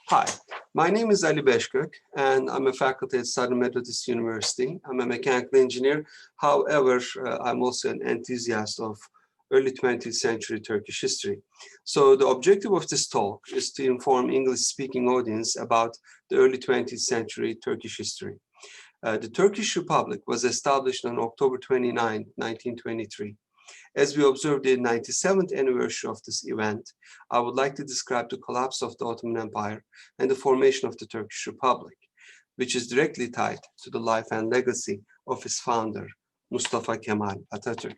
Hi, my name is Ali Beshkök, and I'm a faculty at Southern Methodist University. I'm a mechanical engineer. However, I'm also an enthusiast of early 20th century Turkish history. So the objective of this talk is to inform English-speaking audience about the early 20th century Turkish history. The Turkish Republic was established on October 29, 1923. As we observe the 97th anniversary of this event, I would like to describe the collapse of the Ottoman Empire and the formation of the Turkish Republic, which is directly tied to the life and legacy of its founder, Mustafa Kemal Ataturk.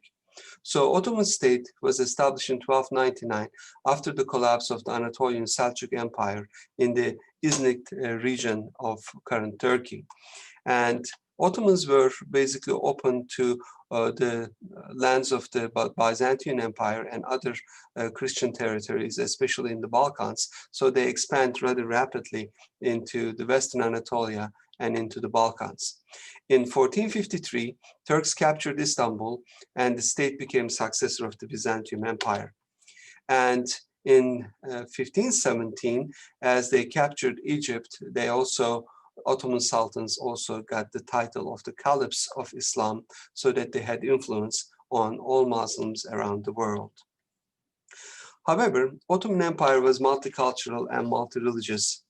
So Ottoman state was established in 1299 after the collapse of the Anatolian Seljuk Empire in the Iznik region of current Turkey. And Ottomans were basically open to the lands of the Byzantine Empire and other Christian territories, especially in the Balkans. So they expand rather rapidly into the Western Anatolia and into the Balkans. In 1453, Turks captured Istanbul and the state became successor of the Byzantine Empire. And in 1517, as they captured Egypt, they also Ottoman sultans also got the title of the caliphs of Islam, so that they had influence on all Muslims around the world. However, Ottoman Empire was multicultural and multi-religious,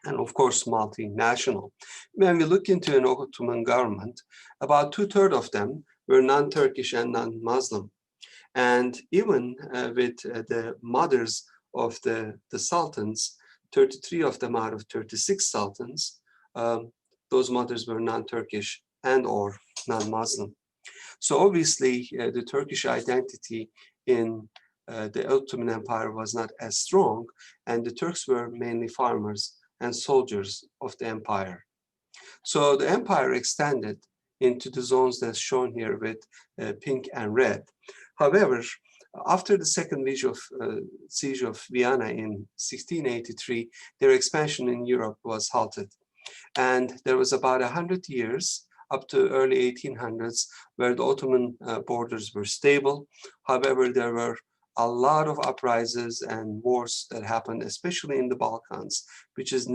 and of course multinational. When we look into an Ottoman government, about 2/3 of them were non-Turkish and non-Muslim. And even with the mothers of the sultans, 33 of them out of 36 sultans, those mothers were non-Turkish and or non-Muslim. So obviously the Turkish identity in the Ottoman Empire was not as strong, and the Turks were mainly farmers and soldiers of the empire. So the empire extended into the zones that's shown here with pink and red. However, after the second siege of Vienna in 1683, their expansion in Europe was halted. And there was about 100 years up to early 1800s where the Ottoman borders were stable. However, there were a lot of uprisings and wars that happened, especially in the Balkans, which is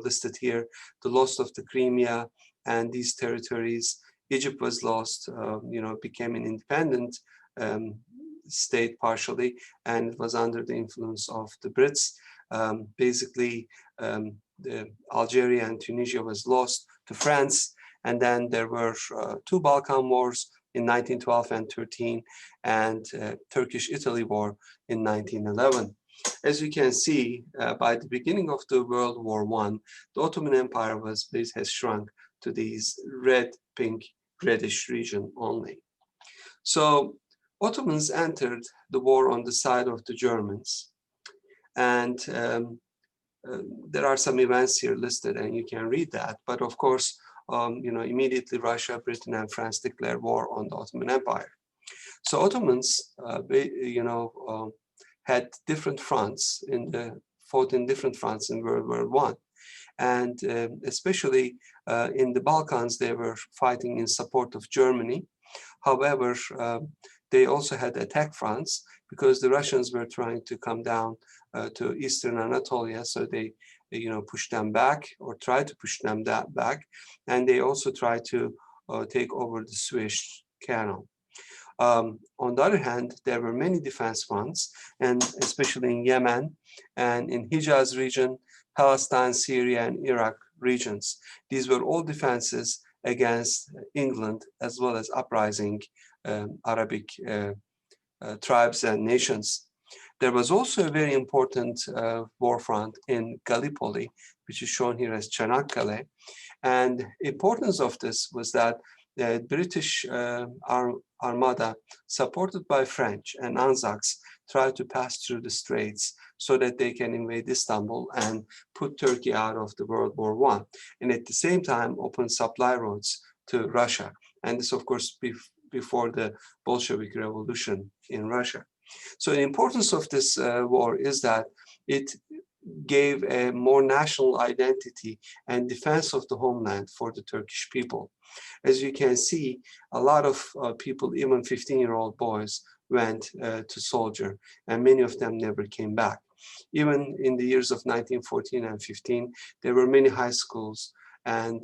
listed here. The loss of the Crimea and these territories. Egypt was lost, became an independent state partially, and it was under the influence of the Brits. Algeria and Tunisia was lost to France, and then there were two Balkan wars in 1912 and 13, and Turkish-Italy war in 1911. As you can see, by the beginning of the World War I, the Ottoman Empire has shrunk to these red, pink, reddish region only. So Ottomans entered the war on the side of the Germans, and there are some events here listed, and you can read that. But of course, immediately Russia, Britain, and France declared war on the Ottoman Empire. So Ottomans, had different fronts fought in different fronts in World War I, and especially in the Balkans, they were fighting in support of Germany. However, they also had attack fronts because the Russians were trying to come down to Eastern Anatolia, so they pushed them back or tried to push them back, and they also tried to take over the Suez Canal. On the other hand, there were many defense fronts, and especially in Yemen and in Hijaz region, Palestine, Syria, and Iraq regions. These were all defenses against England, as well as uprising Arabic tribes and nations. There was also a very important war front in Gallipoli, which is shown here as Çanakkale. And the importance of this was that the British Armada, supported by French and Anzacs, tried to pass through the straits so that they can invade Istanbul and put Turkey out of the World War I. And at the same time, open supply routes to Russia. And this, of course, before the Bolshevik Revolution in Russia. So the importance of this war is that it gave a more national identity and defense of the homeland for the Turkish people. As you can see, a lot of people, even 15-year-old boys, went to soldier, and many of them never came back. Even in the years of 1914 and 15, there were many high schools and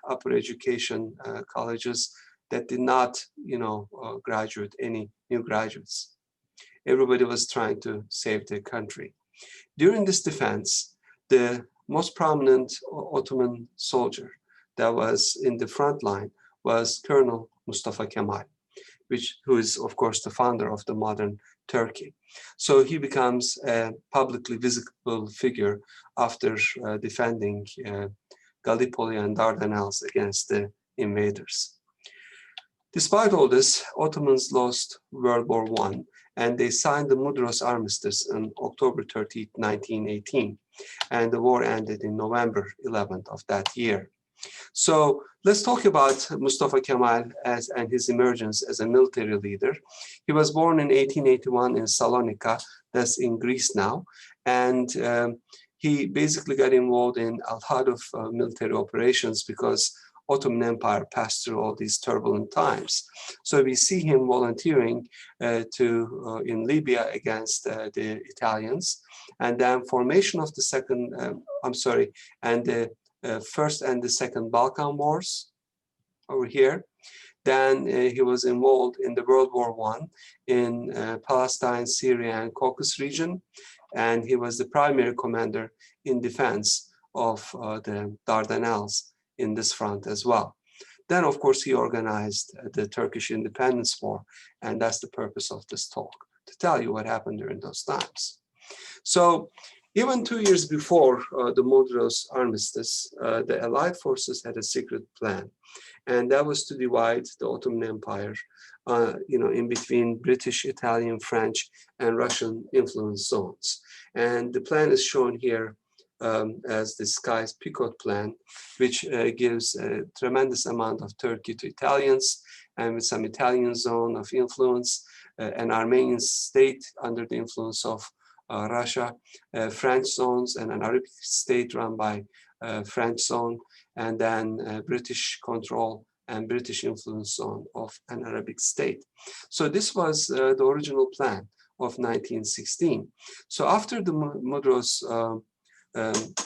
upper education colleges that did not, graduate any new graduates. Everybody was trying to save their country. During this defense, the most prominent Ottoman soldier that was in the front line was Colonel Mustafa Kemal, who is, of course, the founder of the modern Turkey. So he becomes a publicly visible figure after defending Gallipoli and Dardanelles against the invaders. Despite all this, Ottomans lost World War I, and they signed the Mudros Armistice on October 30, 1918, and the war ended in November 11th of that year. So let's talk about Mustafa Kemal and his emergence as a military leader. He was born in 1881 in Salonika, that's in Greece now, and he basically got involved in a lot of military operations because Ottoman Empire passed through all these turbulent times. So we see him volunteering in Libya against the Italians, and then formation of the First and the Second Balkan Wars over here. Then he was involved in the World War I in Palestine, Syria, and Caucasus region, and he was the primary commander in defense of the Dardanelles in this front as well. Then, of course, he organized the Turkish Independence War, and that's the purpose of this talk, to tell you what happened during those times. So even 2 years before the Mudros Armistice, the Allied forces had a secret plan, and that was to divide the Ottoman Empire in between British, Italian, French, and Russian influence zones. And the plan is shown here as the Sykes-Picot plan, which gives a tremendous amount of Turkey to Italians, and with some Italian zone of influence, an Armenian state under the influence of Russia, French zones, and an Arabic state run by French zone, and then British control and British influence zone of an Arabic state. So this was the original plan of 1916. So after the Mudros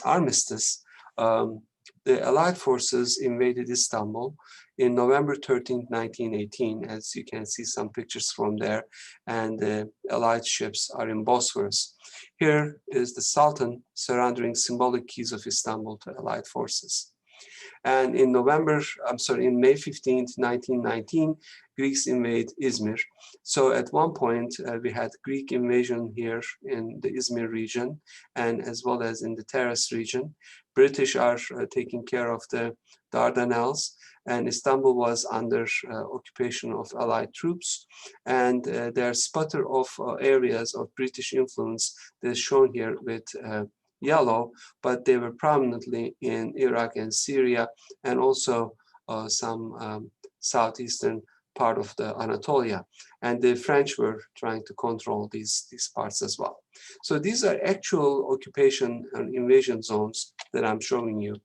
Armistice, the Allied forces invaded Istanbul in November 13, 1918, as you can see some pictures from there, and the Allied ships are in Bosphorus. Here is the Sultan surrendering symbolic keys of Istanbul to Allied forces. And in May 15, 1919, Greeks invade Izmir. So at one point, we had Greek invasion here in the Izmir region, and as well as in the Taras region. British are taking care of the Dardanelles, and Istanbul was under occupation of Allied troops. And there are sputter of areas of British influence that is shown here with yellow, but they were prominently in Iraq and Syria, and also some southeastern part of the Anatolia. And the French were trying to control these parts as well. So these are actual occupation and invasion zones that I'm showing you.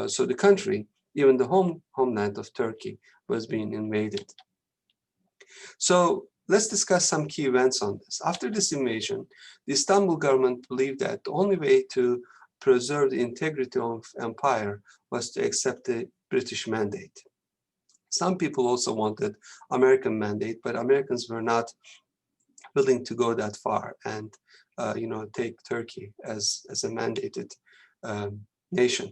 So the country, even the homeland of Turkey, was being invaded. So let's discuss some key events on this. After this invasion, the Istanbul government believed that the only way to preserve the integrity of empire was to accept the British mandate. Some people also wanted American mandate, but Americans were not willing to go that far and take Turkey as a mandated nation.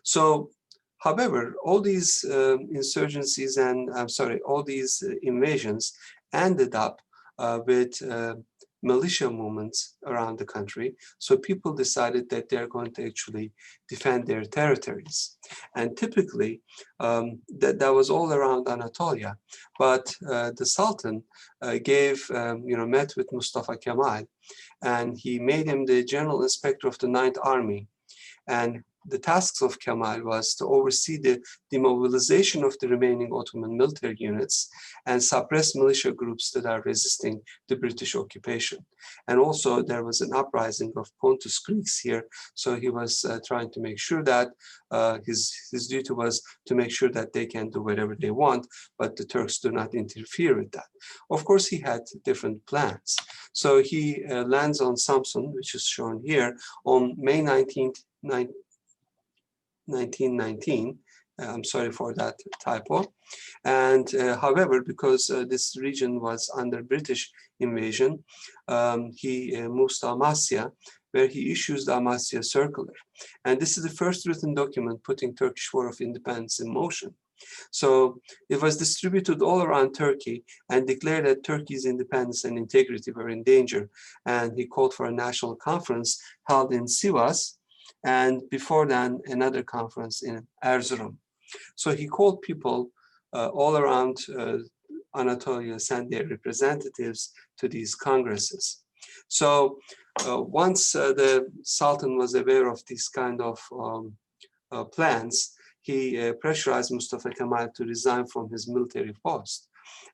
So, however, all these insurgencies and all these invasions ended up with militia movements around the country. So people decided that they're going to actually defend their territories. And typically, that was all around Anatolia. But the Sultan met with Mustafa Kemal, and he made him the general inspector of the 9th Army. And the tasks of Kemal was to oversee the demobilization of the remaining Ottoman military units and suppress militia groups that are resisting the British occupation. And also there was an uprising of Pontus Greeks here, so he was trying to make sure that his duty was to make sure that they can do whatever they want, but the Turks do not interfere with that. Of course, he had different plans. So he lands on Samsun, which is shown here, on May 19th, 1919. I'm sorry for that typo. And however, because this region was under British invasion, he moves to Amasya, where he issues the Amasya Circular. And this is the first written document putting Turkish War of Independence in motion. So it was distributed all around Turkey and declared that Turkey's independence and integrity were in danger. And he called for a national conference held in Sivas, and before then another conference in Erzurum. So he called people all around Anatolia, sent their representatives to these congresses. So once the Sultan was aware of these kind of plans, he pressurized Mustafa Kemal to resign from his military post.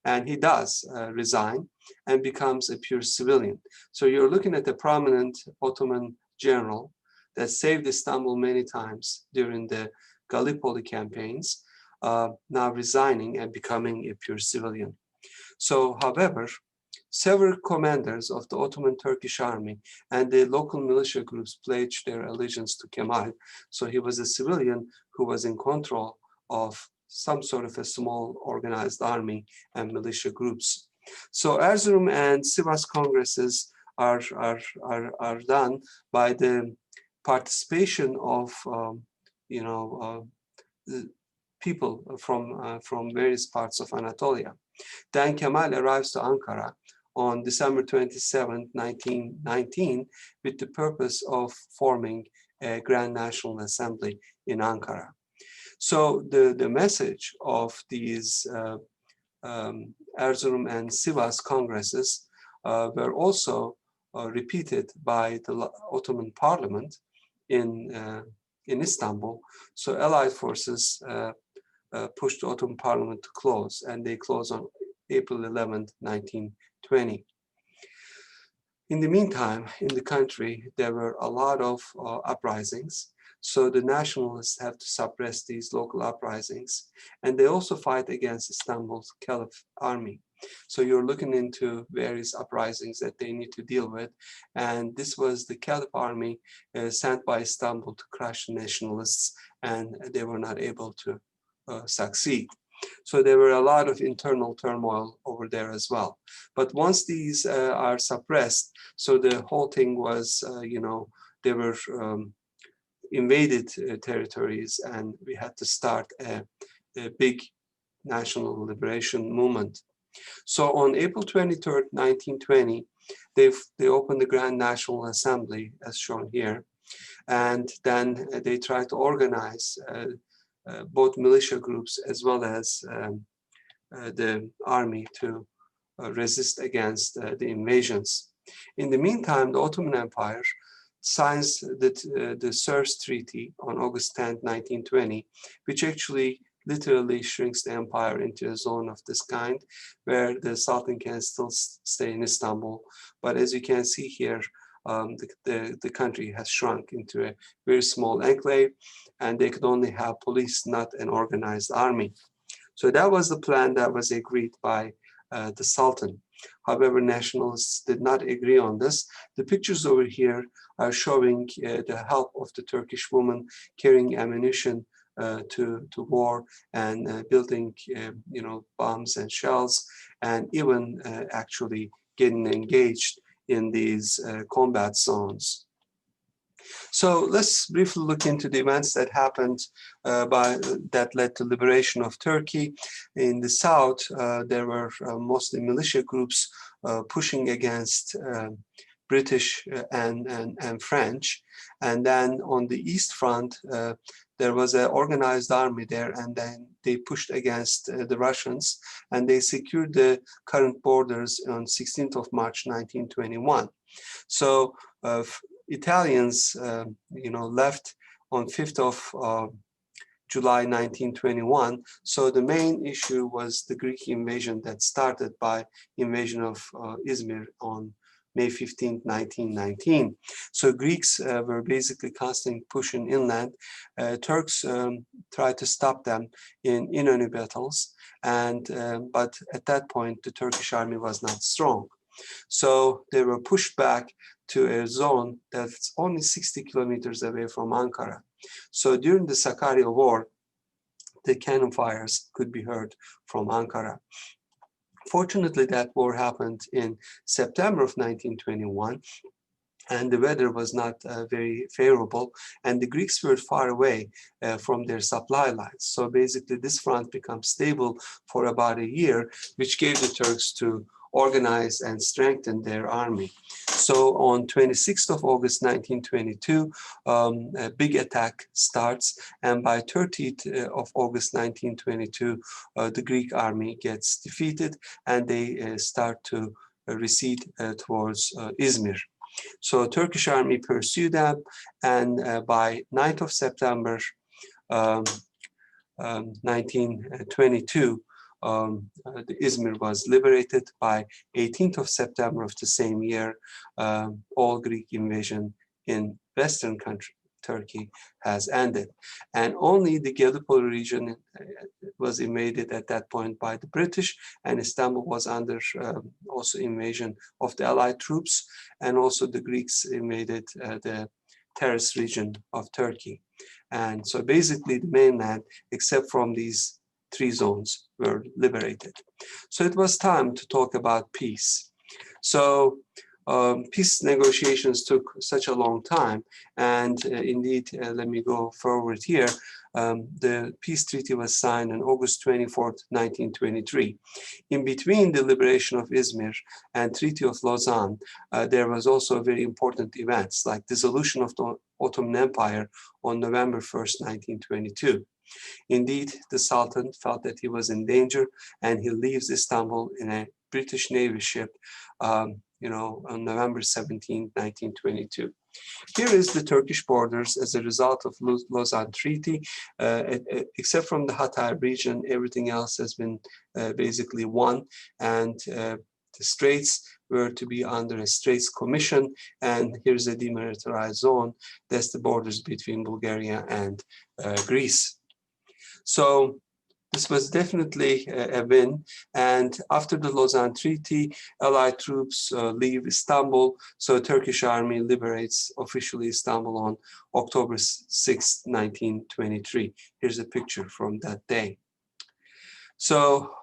And he does resign and becomes a pure civilian. So you're looking at a prominent Ottoman general that saved Istanbul many times during the Gallipoli campaigns, now resigning and becoming a pure civilian. So, however, several commanders of the Ottoman Turkish army and the local militia groups pledged their allegiance to Kemal. So he was a civilian who was in control of some sort of a small organized army and militia groups. So Erzurum and Sivas congresses are done by the participation of people from various parts of Anatolia. Then Kemal arrives to Ankara on December 27, 1919, with the purpose of forming a Grand National Assembly in Ankara. So the message of these Erzurum and Sivas congresses were also repeated by the Ottoman Parliament in Istanbul. So Allied forces pushed the Ottoman Parliament to close, and they closed on April 11, 1920. In the meantime, in the country, there were a lot of uprisings. So the nationalists have to suppress these local uprisings. And they also fight against Istanbul's Caliph army. So you're looking into various uprisings that they need to deal with. And this was the Caliph army sent by Istanbul to crush the nationalists, and they were not able to succeed. So there were a lot of internal turmoil over there as well. But once these are suppressed, so the whole thing was, they were invaded territories, and we had to start a big national liberation movement. So on April 23rd, 1920, they opened the Grand National Assembly, as shown here. And then they tried to organize both militia groups as well as the army to resist against the invasions. In the meantime, the Ottoman Empire signs the Sèvres Treaty on August 10, 1920, which actually literally shrinks the empire into a zone of this kind, where the Sultan can still stay in Istanbul. But as you can see here, the country has shrunk into a very small enclave, and they could only have police, not an organized army. So that was the plan that was agreed by the Sultan. However, nationalists did not agree on this. The pictures over here are showing the help of the Turkish woman carrying ammunition to war and building, bombs and shells, and even actually getting engaged in these combat zones. So let's briefly look into the events that happened that led to liberation of Turkey. In the south, there were mostly militia groups pushing against British and French. And then on the east front, there was an organized army there, and then they pushed against the Russians, and they secured the current borders on 16th of March, 1921. So Italians, left on 5th of July 1921. So the main issue was the Greek invasion that started by invasion of Izmir on May 15, 1919. So Greeks were basically constantly pushing inland. Turks tried to stop them in İnönü battles, but at that point the Turkish army was not strong. So they were pushed back to a zone that's only 60 kilometers away from Ankara. So during the Sakarya War, the cannon fires could be heard from Ankara. Fortunately, that war happened in September of 1921, and the weather was not very favorable, and the Greeks were far away from their supply lines. So basically, this front becomes stable for about a year, which gave the Turks to organize and strengthen their army. So on 26th of August 1922, a big attack starts, and by 30th of August 1922, the Greek army gets defeated, and they start to recede towards Izmir. So Turkish army pursued them, and by 9th of September 1922, the Izmir was liberated. By 18th of September of the same year, all Greek invasion in Western country, Turkey, has ended. And only the Gallipoli region was invaded at that point by the British, and Istanbul was under also invasion of the Allied troops, and also the Greeks invaded the Terrace region of Turkey. And so basically the mainland, except from these three zones, were liberated. So it was time to talk about peace. So peace negotiations took such a long time, and indeed, let me go forward here. The peace treaty was signed on August 24th, 1923. In between the liberation of Izmir and Treaty of Lausanne, there was also very important events like dissolution of the Ottoman Empire on November 1st, 1922. Indeed, the Sultan felt that he was in danger, and he leaves Istanbul in a British Navy ship, on November 17, 1922. Here is the Turkish borders as a result of Lausanne Treaty. Except from the Hatay region, everything else has been basically won, and the straits were to be under a Straits Commission, and here's a demilitarized zone. That's the borders between Bulgaria and Greece. So this was definitely a win, and after the Lausanne Treaty, Allied troops leave Istanbul, so Turkish army liberates officially Istanbul on October 6, 1923. Here's a picture from that day. So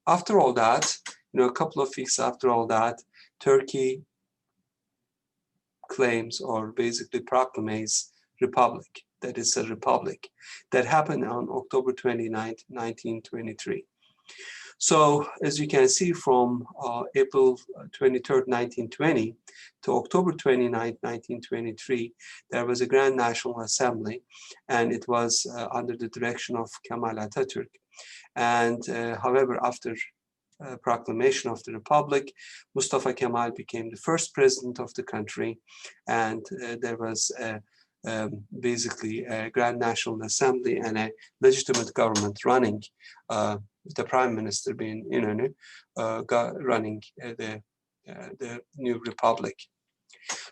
after all that, a couple of weeks after all that, Turkey claims, or basically proclaims, republic. That is a republic. That happened on October 29th, 1923. So as you can see, from April 23rd, 1920 to October 29th, 1923, there was a Grand National Assembly, and it was under the direction of Kemal Ataturk. And however, after proclamation of the Republic, Mustafa Kemal became the first president of the country, and there was basically a Grand National Assembly and a legitimate government running, the Prime Minister being İnönü, running the new republic.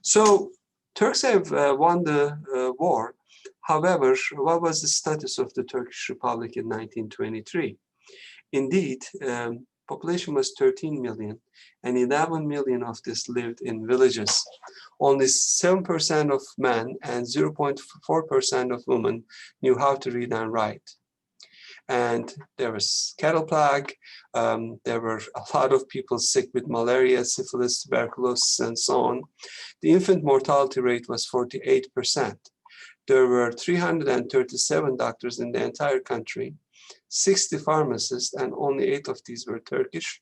So Turks have won the war. However, what was the status of the Turkish Republic in 1923? Indeed, population was 13 million, and 11 million of this lived in villages. Only 7% of men and 0.4% of women knew how to read and write. And there was cattle plague. There were a lot of people sick with malaria, syphilis, tuberculosis, and so on. The infant mortality rate was 48%. There were 337 doctors in the entire country, 60 pharmacists, and only 8 of these were Turkish.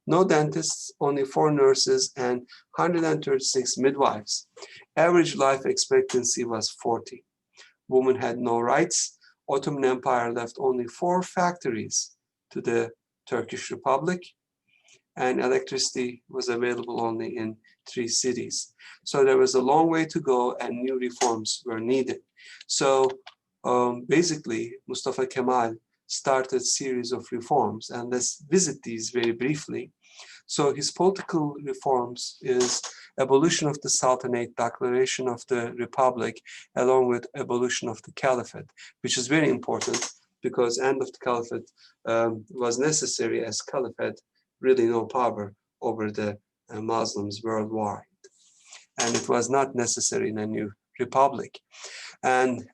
No dentists, only 4 nurses, and 136 midwives. Average life expectancy was 40. Women had no rights. Ottoman Empire left only 4 factories to the Turkish Republic, and electricity was available only in 3 cities. So there was a long way to go and new reforms were needed. So basically, Mustafa Kemal started a series of reforms, and let's visit these very briefly. So his political reforms is abolition of the Sultanate, declaration of the Republic, along with abolition of the Caliphate, which is very important because end of the Caliphate was necessary as Caliphate really no power over the Muslims worldwide. And it was not necessary in a new republic. And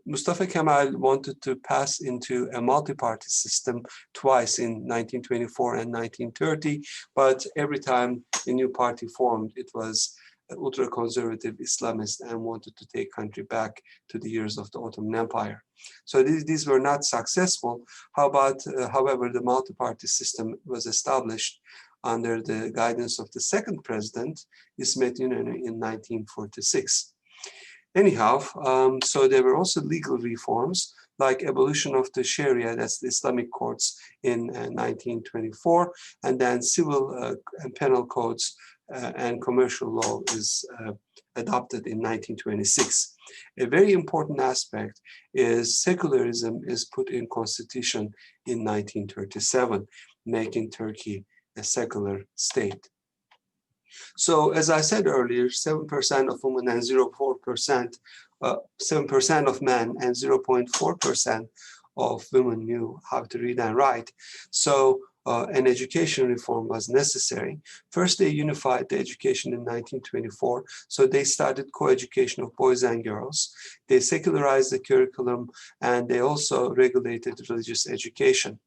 Mustafa Kemal wanted to pass into a multi-party system twice in 1924 and 1930, but every time a new party formed, it was ultra-conservative Islamist and wanted to take country back to the years of the Ottoman Empire. So these were not successful. However, the multi-party system was established under the guidance of the second president, İsmet İnönü, in 1946. Anyhow, so there were also legal reforms like abolition of the Sharia, that's the Islamic courts, in 1924, and then civil and penal codes and commercial law is adopted in 1926. A very important aspect is secularism is put in constitution in 1937, making Turkey a secular state. So as I said earlier, 7% of women and 0.4%, 7% of men and 0.4% of women knew how to read and write. So an education reform was necessary. First, they unified the education in 1924. So they started co-education of boys and girls. They secularized the curriculum, and they also regulated religious education.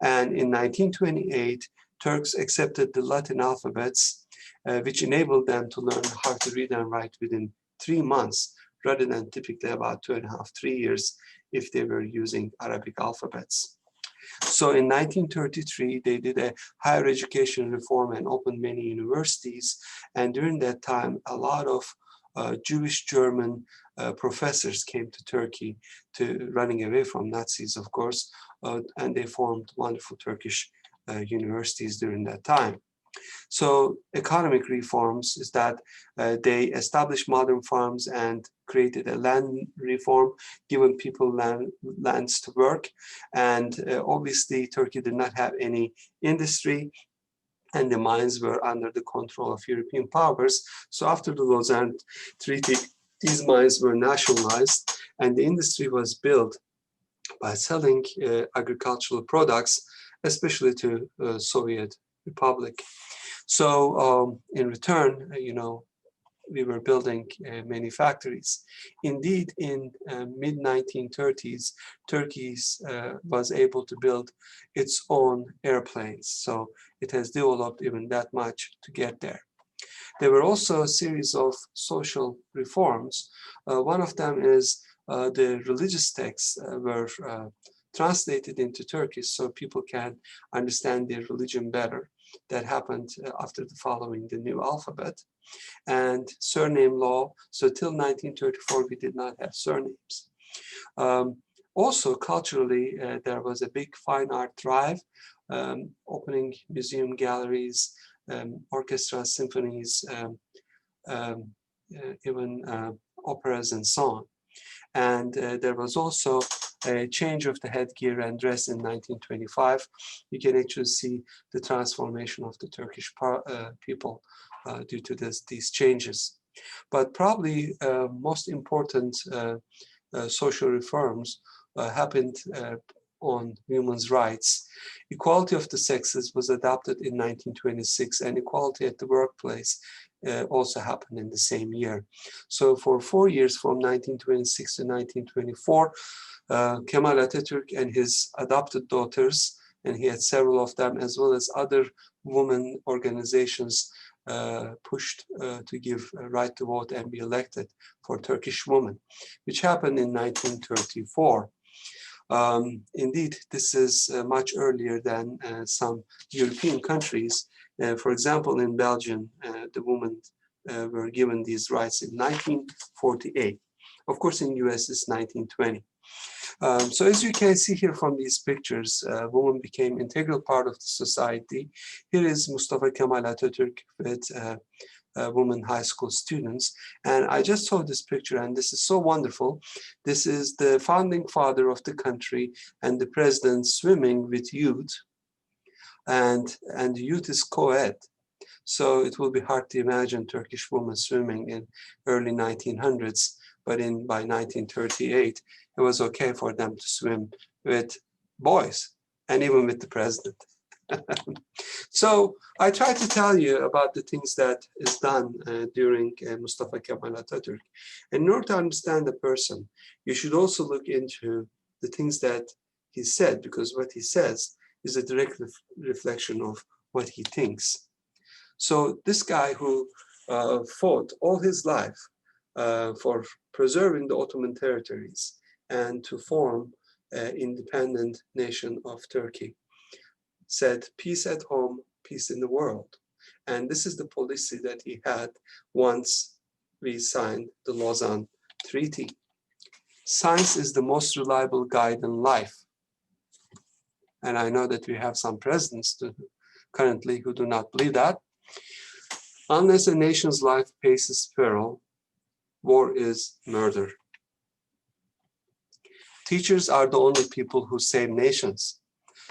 And in 1928, Turks accepted the Latin alphabets, which enabled them to learn how to read and write within 3 months, rather than typically about 2.5, 3 years if they were using Arabic alphabets. So in 1933, they did a higher education reform and opened many universities. And during that time, a lot of Jewish German professors came to Turkey, running away from Nazis, of course, and they formed wonderful Turkish universities during that time. So economic reforms is that they established modern farms and created a land reform, giving people lands to work. And obviously, Turkey did not have any industry, and the mines were under the control of European powers. So after the Lausanne Treaty, these mines were nationalized, and the industry was built by selling agricultural products, especially to Soviet Republic. So in return, we were building many factories. Indeed, in mid-1930s, Turkey was able to build its own airplanes. So it has developed even that much to get there. There were also a series of social reforms. One of them is the religious texts were translated into Turkish so people can understand their religion better. That happened after following the new alphabet. And surname law, so till 1934 we did not have surnames. Also culturally, there was a big fine art drive, opening museum galleries, orchestras, symphonies, even operas and so on. And there was also a change of the headgear and dress in 1925. You can actually see the transformation of the Turkish people due to these changes. But probably most important social reforms happened on women's rights. Equality of the sexes was adopted in 1926, and equality at the workplace also happened in the same year. So for 4 years, from 1926 to 1924, Kemal Ataturk and his adopted daughters, and he had several of them, as well as other women organizations, pushed to give a right to vote and be elected for Turkish women, which happened in 1934. Indeed, this is much earlier than some European countries. For example, in Belgium, the women were given these rights in 1948. Of course, in US, it's 1920. So as you can see here from these pictures, women became integral part of the society. Here is Mustafa Kemal Ataturk with women high school students. And I just saw this picture, and this is so wonderful. This is the founding father of the country and the president swimming with youth, and youth is co-ed. So it will be hard to imagine Turkish women swimming in early 1900s, but by 1938, it was okay for them to swim with boys and even with the president. So I try to tell you about the things that is done during Mustafa Kemal Ataturk. In order to understand the person, you should also look into the things that he said, because what he says is a direct reflection of what he thinks. So this guy who fought all his life for preserving the Ottoman territories and to form an independent nation of Turkey said, peace at home, peace in the world. And this is the policy that he had once we signed the Lausanne Treaty. Science is the most reliable guide in life. And I know that we have some presidents currently who do not believe that. Unless a nation's life faces peril, war is murder. Teachers are the only people who save nations.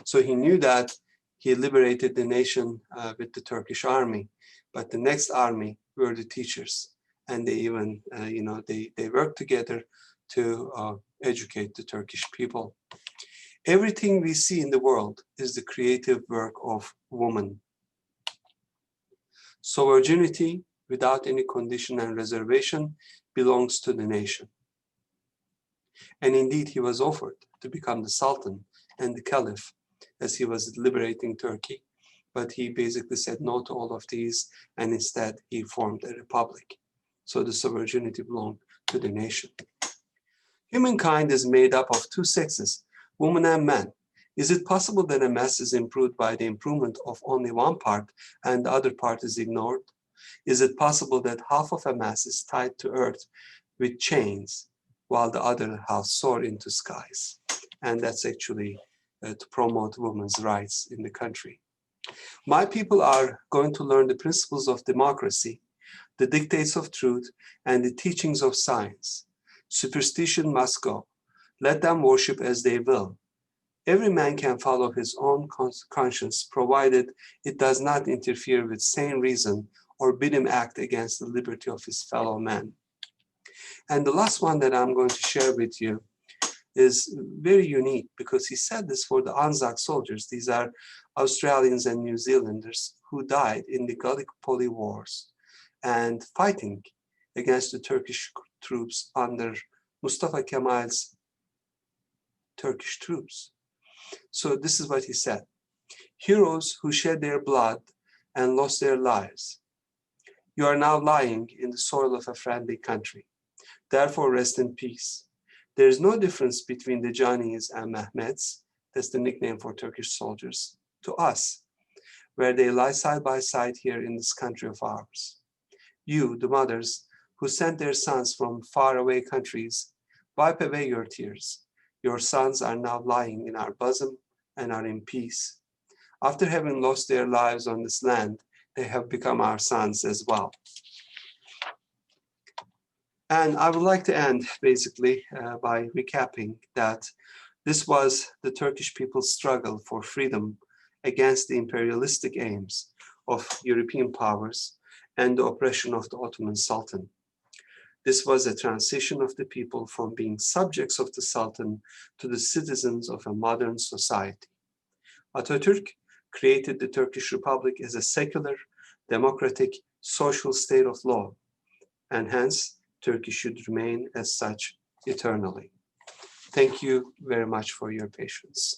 So he knew that he liberated the nation with the Turkish army, but the next army were the teachers. And they even, they worked together to educate the Turkish people. Everything we see in the world is the creative work of woman. Sovereignty, without any condition and reservation, belongs to the nation. And indeed, he was offered to become the Sultan and the Caliph as he was liberating Turkey. But he basically said no to all of these, and instead he formed a republic. So the sovereignty belonged to the nation. Humankind is made up of two sexes, women and men. Is it possible that a mass is improved by the improvement of only one part and the other part is ignored? Is it possible that half of a mass is tied to earth with chains while the other half soar into skies? And that's actually to promote women's rights in the country. My people are going to learn the principles of democracy, the dictates of truth, and the teachings of science. Superstition must go. Let them worship as they will. Every man can follow his own conscience, provided it does not interfere with sane reason or bid him act against the liberty of his fellow man. And the last one that I'm going to share with you is very unique, because he said this for the Anzac soldiers. These are Australians and New Zealanders who died in the Gallipoli Wars and fighting against the Turkish troops under Mustafa Kemal's Turkish troops. So this is what he said. Heroes who shed their blood and lost their lives. You are now lying in the soil of a friendly country. Therefore, rest in peace. There is no difference between the Janis and Mehmets, that's the nickname for Turkish soldiers, to us, where they lie side by side here in this country of ours. You, the mothers who sent their sons from faraway countries, wipe away your tears. Your sons are now lying in our bosom and are in peace. After having lost their lives on this land, they have become our sons as well. And I would like to end basically by recapping that this was the Turkish people's struggle for freedom against the imperialistic aims of European powers and the oppression of the Ottoman Sultan. This was a transition of the people from being subjects of the Sultan to the citizens of a modern society. Ataturk created the Turkish Republic as a secular, democratic, social state of law, and hence Turkey should remain as such eternally. Thank you very much for your patience.